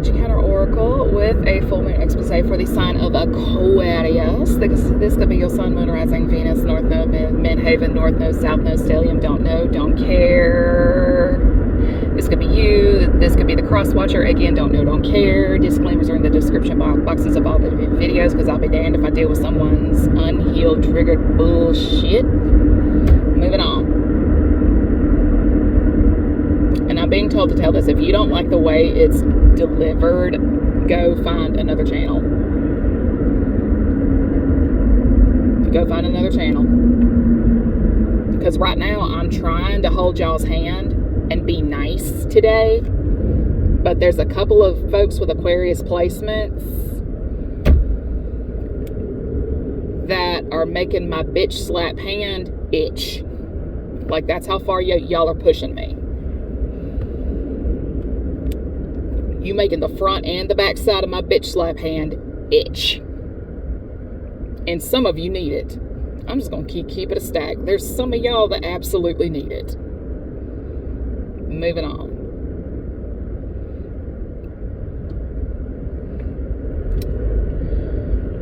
Energy Counter Oracle with a full moon expose for the sign of Aquarius. This could be your sun, moon, rising, Venus, North Node, Midhaven, North Node, South Node, Stellium, don't know, don't care. This could be you. This could be the cross watcher. Again, don't know, don't care. Disclaimers are in the description boxes of all the videos, because I'll be damned if I deal with someone's unhealed, triggered bullshit. Moving on. And I'm being told to tell this. If you don't like the way it's delivered, go find another channel. Go find another channel. Because right now I'm trying to hold y'all's hand and be nice today. But there's a couple of folks with Aquarius placements that are making my bitch slap hand itch. Like, that's how far y'all are pushing me. You making the front and the back side of my bitch slap hand itch. And some of you need it. I'm just going to keep it a stack. There's some of y'all that absolutely need it. Moving on.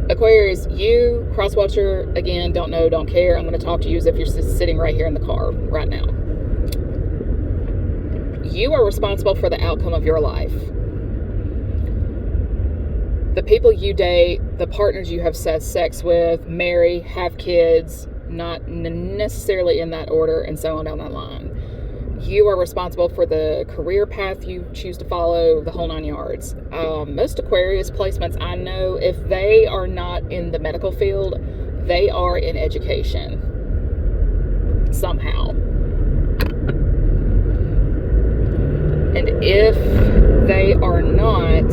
Aquarius, you, cross watcher, again, don't know, don't care. I'm going to talk to you as if you're sitting right here in the car right now. You are responsible for the outcome of your life. The people you date, the partners you have sex with, marry, have kids, not necessarily in that order, and so on down that line. You are responsible for the career path you choose to follow, the whole 9 yards. Most Aquarius placements I know, if they are not in the medical field, they are in education. Somehow. And if they are not,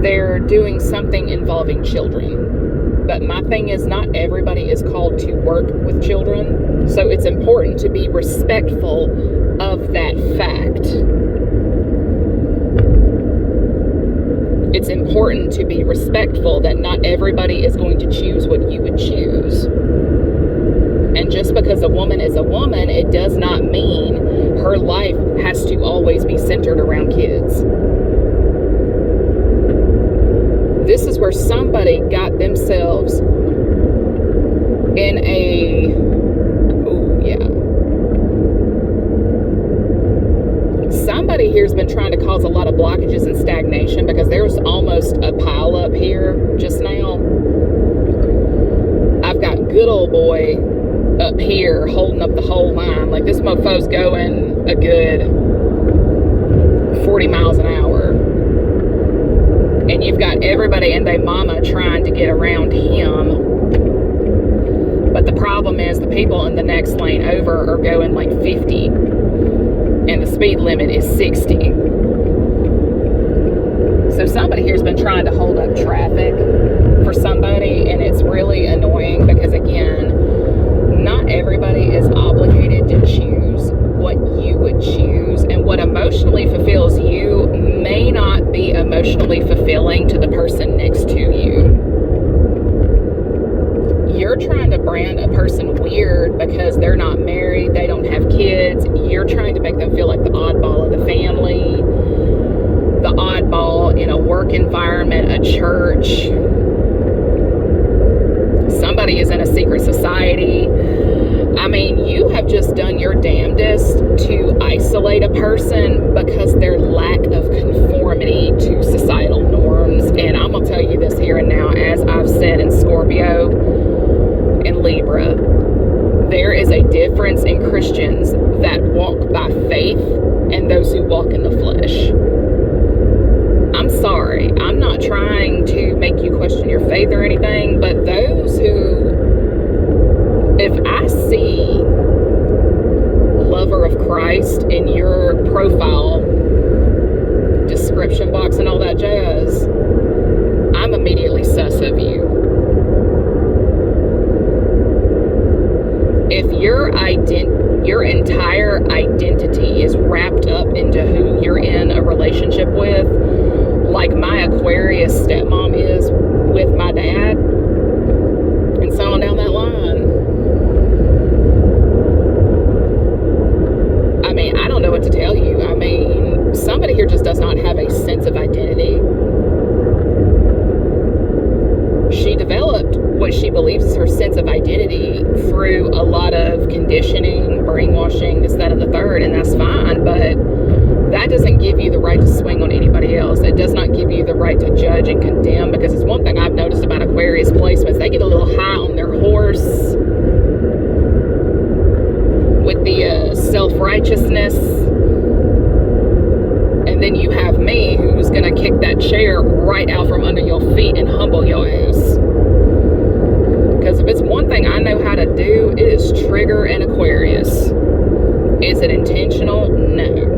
they're doing something involving children. But my thing is, not everybody is called to work with children. So it's important to be respectful of that fact. It's important to be respectful that not everybody is going to choose what you would choose. And just because a woman is a woman, it does not mean her life has to always be centered around kids. This is where somebody got themselves in a, somebody here's been trying to cause a lot of blockages and stagnation, because there's almost a pile up here just now. I've got good old boy up here holding up the whole line. Like, this mofo's going a good 40 miles an hour. And you've got everybody and their mama trying to get around him. But the problem is the people in the next lane over are going like 50. And the speed limit is 60. So somebody here's been trying to hold up traffic for somebody. And it's really annoying because, again, not everybody is obligated to choose what you would choose. And what emotionally fulfills you may not be emotionally fulfilling to the person next to you. You're trying to brand a person weird because they're not married, they don't have kids. You're trying to make them feel like the oddball of the family, the oddball in a work environment, a church. Somebody is in a secret society. I mean, you have just done your damnedest to isolate a person because their lack of conformity to societal norms. And I'm going to tell you this here and now, as I've said in Scorpio and Libra, there is a difference in Christians that walk by faith and those who walk in the flesh. I'm sorry, I'm not trying to make you question your faith or anything, but those who, if I see lover of Christ in your profile description box and all that jazz, I'm immediately sus of you. If your entire identity is wrapped up into who you're in a relationship with, like my Aquarius stepmom is with my dad, and so on down that line, I mean, I don't know what to tell you. I mean, somebody here of conditioning, brainwashing, this, that, and the third, and that's fine, but that doesn't give you the right to swing on anybody else. It does not give you the right to judge and condemn, because it's one thing I've noticed about Aquarius placements. They get a little high on their horse with the self-righteousness, and then you have me who's going to kick that chair right out from under your feet and humble your ass. Because if it's one thing I know how to do, it is trigger an Aquarius. Is it intentional? No.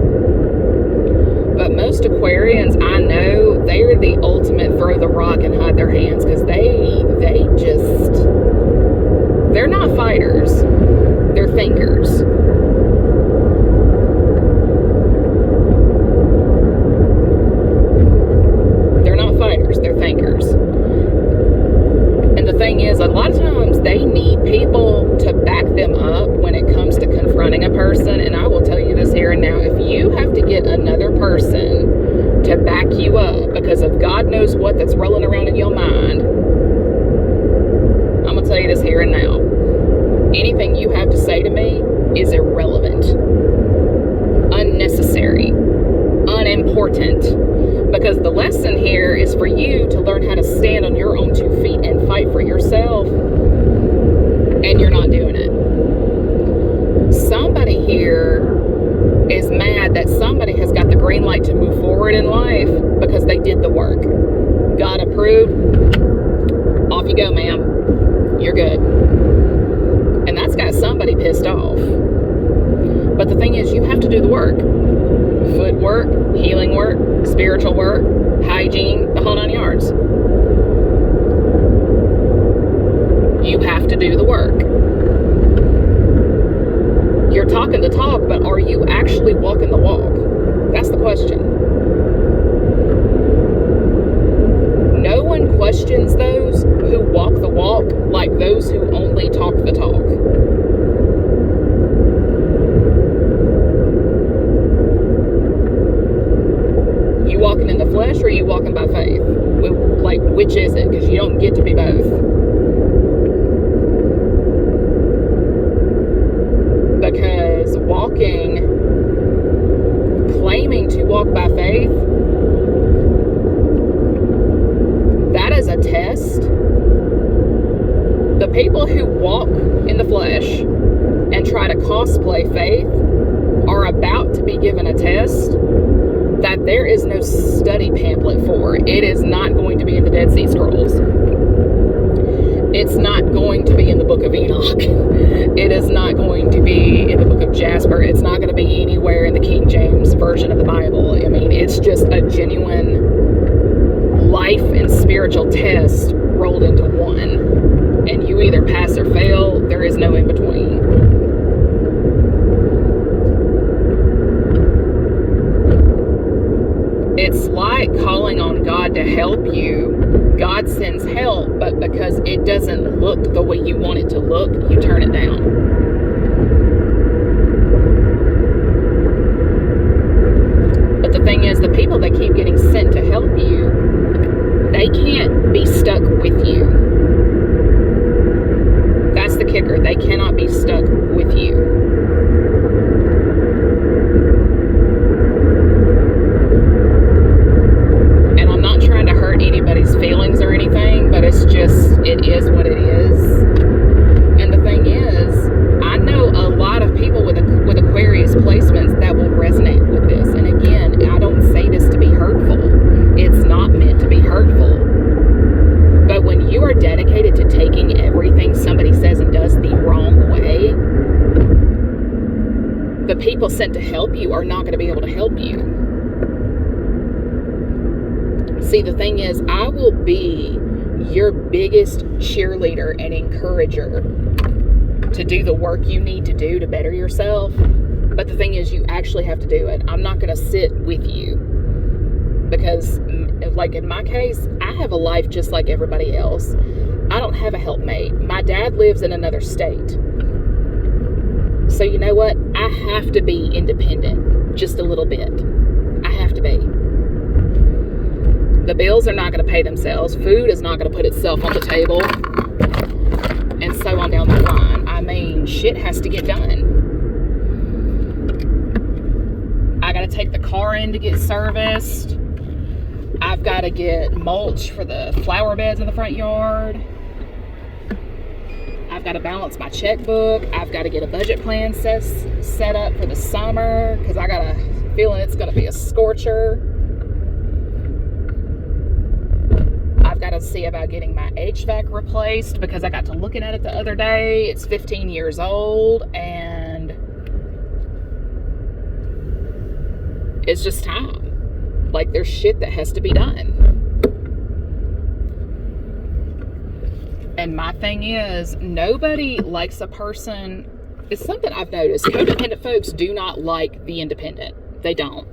But most Aquarians I know, they're the ultimate throw the rock and hide their hands, because they're not fighters. They're thinkers. They're not fighters, they're thinkers. And the thing is, a lot of times they need people to back them up when it comes to confronting a person. And I will tell you this here and now, if you have to get another person to back you up because of God knows what that's rolling around in your mind, I'm going to tell you this here and now. Anything you have to say to me is irrelevant, unnecessary, unimportant. Because the lesson here is for you to learn how to stand on your own 2 feet and fight for yourself, and you're not doing it. Somebody here is mad that somebody has got the green light to move forward in life because they did the work. God approved. Off you go, ma'am. You're good. And that's got somebody pissed off. But the thing is, you have to do the work. Footwork, healing work, spiritual work, hygiene, the whole 9 yards. You have to do the work. You're talking the talk, but are you actually walking the walk? That's the question. No one questions those who walk the walk like those who only talk the talk. You walking in the flesh, or are you walking by faith? Like, which is it? Because you don't get to be both. Because claiming to walk by faith, that is a test. The people who walk in the flesh and try to cosplay faith are about to be given a test that there is no study pamphlet for. It is not going to be in the Dead Sea Scrolls. It's not going to be in the Book of Enoch. It is not going to be in the Book of Jasper. It's not going to be anywhere in the King James Version of the Bible. I mean, it's just a genuine life and spiritual test rolled into one. And you either pass or fail. There is no in between. It's like calling on God to help you. God sends help, but because it doesn't look the way you want it to look, you turn it down. But the thing is, the people that keep getting sent to help you, they can't be stuck with you. That's the kicker. They cannot be stuck with you. Anybody's feelings or anything, but it's just, it is what it is. And the thing is, I know a lot of people with Aquarius placements that will resonate with this. And again, I don't say this to be hurtful. It's not meant to be hurtful. But when you are dedicated to taking everything somebody says and does the wrong way, the people sent to help you are not going to be able to help you. See, the thing is, I will be your biggest cheerleader and encourager to do the work you need to do to better yourself. But the thing is, you actually have to do it. I'm not going to sit with you. Because, like in my case, I have a life just like everybody else. I don't have a helpmate. My dad lives in another state. So you know what? I have to be independent just a little bit. I have to be. The bills are not going to pay themselves. Food is not going to put itself on the table. And so on down the line. I mean, shit has to get done. I got to take the car in to get serviced. I've got to get mulch for the flower beds in the front yard. I've got to balance my checkbook. I've got to get a budget plan set up for the summer because I got a feeling it's going to be a scorcher. I've got to see about getting my HVAC replaced because I got to looking at it the other day. It's 15 years old and it's just time. Like, there's shit that has to be done. And my thing is, nobody likes a person. It's something I've noticed. Codependent folks do not like the independent. They don't.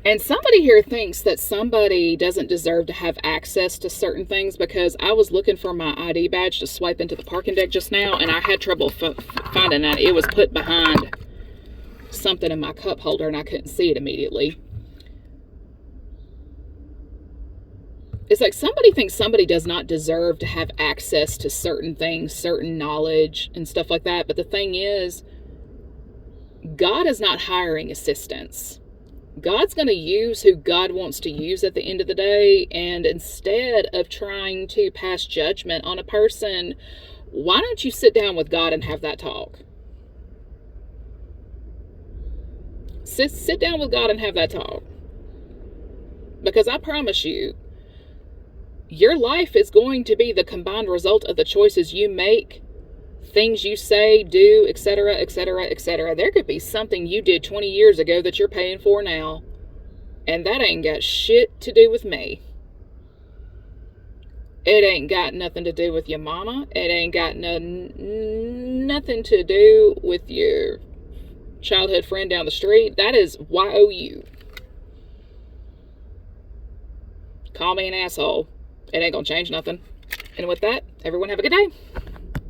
And somebody here thinks that somebody doesn't deserve to have access to certain things because I was looking for my ID badge to swipe into the parking deck just now, and I had trouble finding that. It was put behind something in my cup holder, and I couldn't see it immediately. It's like somebody thinks somebody does not deserve to have access to certain things, certain knowledge, and stuff like that. But the thing is, God is not hiring assistants. God's going to use who God wants to use at the end of the day. And instead of trying to pass judgment on a person, why don't you sit down with God and have that talk? Sit down with God and have that talk. Because I promise you, your life is going to be the combined result of the choices you make, things you say, do, etc., etc., etc. There could be something you did 20 years ago that you're paying for now, and that ain't got shit to do with me. It ain't got nothing to do with your mama. It ain't got nothing to do with your childhood friend down the street. That is YOU. Call me an asshole. It ain't gonna change nothing. And with that, everyone have a good day.